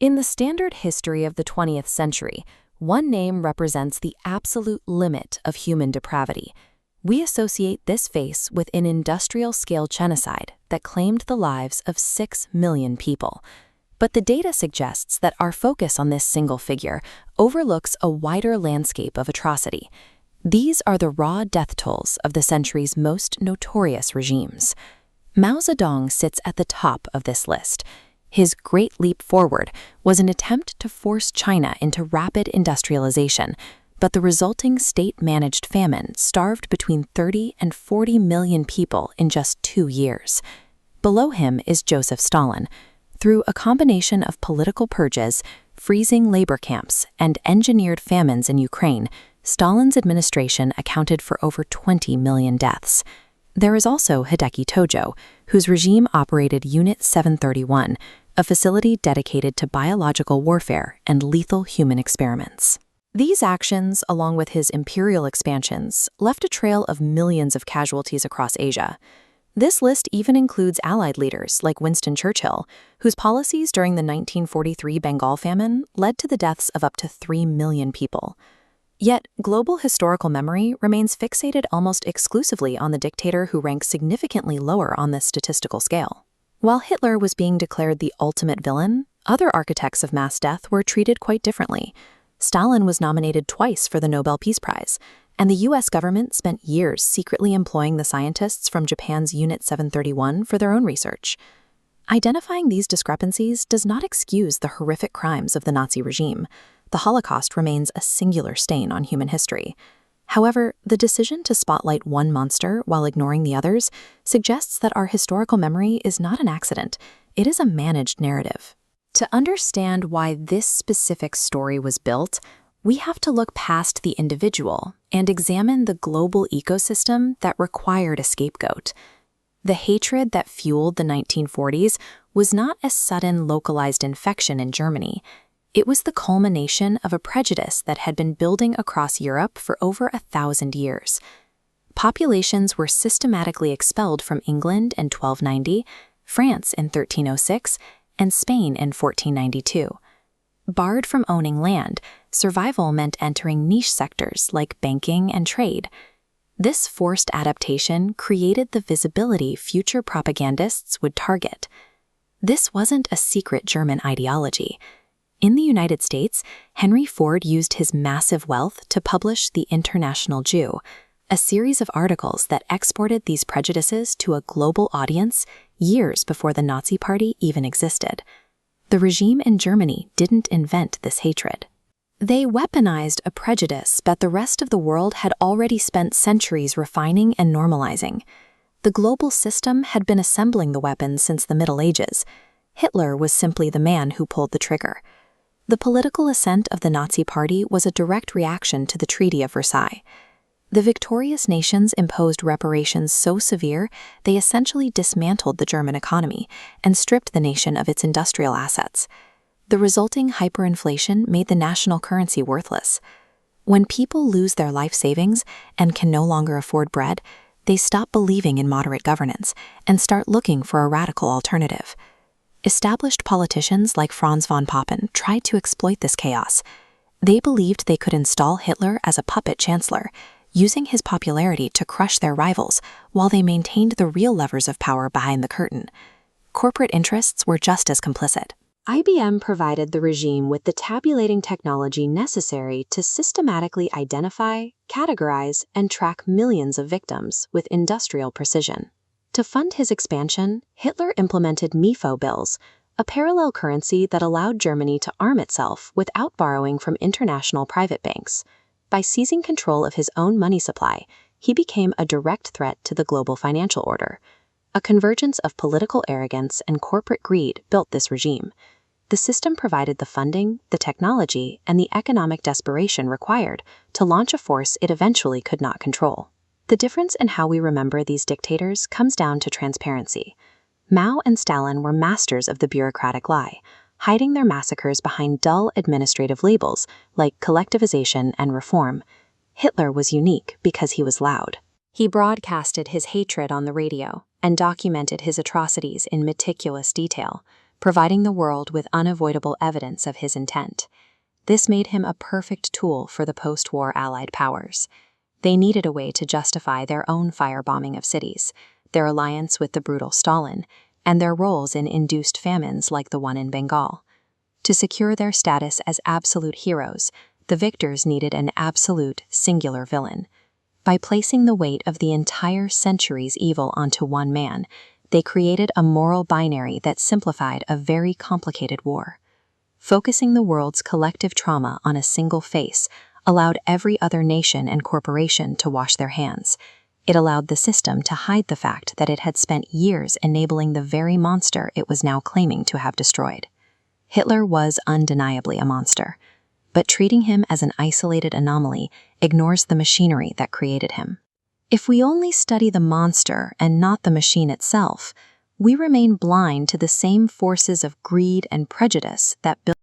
In the standard history of the 20th century, one name represents the absolute limit of human depravity. We associate this face with an industrial-scale genocide that claimed the lives of 6 million people. But the data suggests that our focus on this single figure overlooks a wider landscape of atrocity. These are the raw death tolls of the century's most notorious regimes. Mao Zedong sits at the top of this list. His Great Leap Forward was an attempt to force China into rapid industrialization, but the resulting state-managed famine starved between 30 and 40 million people in just 2 years. Below him is Joseph Stalin. Through a combination of political purges, freezing labor camps, and engineered famines in Ukraine, Stalin's administration accounted for over 20 million deaths. There is also Hideki Tojo, whose regime operated Unit 731, a facility dedicated to biological warfare and lethal human experiments. These actions, along with his imperial expansions, left a trail of millions of casualties across Asia. This list even includes Allied leaders like Winston Churchill, whose policies during the 1943 Bengal famine led to the deaths of up to 3 million people. Yet, global historical memory remains fixated almost exclusively on the dictator who ranks significantly lower on this statistical scale. While Hitler was being declared the ultimate villain, other architects of mass death were treated quite differently. Stalin was nominated twice for the Nobel Peace Prize, and the U.S. government spent years secretly employing the scientists from Japan's Unit 731 for their own research. Identifying these discrepancies does not excuse the horrific crimes of the Nazi regime. The Holocaust remains a singular stain on human history. However, the decision to spotlight one monster while ignoring the others suggests that our historical memory is not an accident. It is a managed narrative. To understand why this specific story was built, we have to look past the individual and examine the global ecosystem that required a scapegoat. The hatred that fueled the 1940s was not a sudden localized infection in Germany. It was the culmination of a prejudice that had been building across Europe for over 1,000 years. Populations were systematically expelled from England in 1290, France in 1306, and Spain in 1492. Barred from owning land, survival meant entering niche sectors like banking and trade. This forced adaptation created the visibility future propagandists would target. This wasn't a secret German ideology. In the United States, Henry Ford used his massive wealth to publish The International Jew, a series of articles that exported these prejudices to a global audience years before the Nazi Party even existed. The regime in Germany didn't invent this hatred. They weaponized a prejudice that the rest of the world had already spent centuries refining and normalizing. The global system had been assembling the weapons since the Middle Ages. Hitler was simply the man who pulled the trigger. The political ascent of the Nazi Party was a direct reaction to the Treaty of Versailles. The victorious nations imposed reparations so severe they essentially dismantled the German economy and stripped the nation of its industrial assets. The resulting hyperinflation made the national currency worthless. When people lose their life savings and can no longer afford bread, they stop believing in moderate governance and start looking for a radical alternative. Established politicians like Franz von Papen tried to exploit this chaos. They believed they could install Hitler as a puppet chancellor, using his popularity to crush their rivals while they maintained the real levers of power behind the curtain. Corporate interests were just as complicit. IBM provided the regime with the tabulating technology necessary to systematically identify, categorize, and track millions of victims with industrial precision. To fund his expansion, Hitler implemented MIFO bills, a parallel currency that allowed Germany to arm itself without borrowing from international private banks. By seizing control of his own money supply, he became a direct threat to the global financial order. A convergence of political arrogance and corporate greed built this regime. The system provided the funding, the technology, and the economic desperation required to launch a force it eventually could not control. The difference in how we remember these dictators comes down to transparency. Mao and Stalin were masters of the bureaucratic lie, hiding their massacres behind dull administrative labels like collectivization and reform. Hitler was unique because he was loud. He broadcasted his hatred on the radio and documented his atrocities in meticulous detail, providing the world with unavoidable evidence of his intent. This made him a perfect tool for the post-war Allied powers. They needed a way to justify their own firebombing of cities, their alliance with the brutal Stalin, and their roles in induced famines like the one in Bengal. To secure their status as absolute heroes, the victors needed an absolute, singular villain. By placing the weight of the entire century's evil onto one man, they created a moral binary that simplified a very complicated war. Focusing the world's collective trauma on a single face allowed every other nation and corporation to wash their hands. It allowed the system to hide the fact that it had spent years enabling the very monster it was now claiming to have destroyed. Hitler was undeniably a monster, but treating him as an isolated anomaly ignores the machinery that created him. If we only study the monster and not the machine itself, we remain blind to the same forces of greed and prejudice that built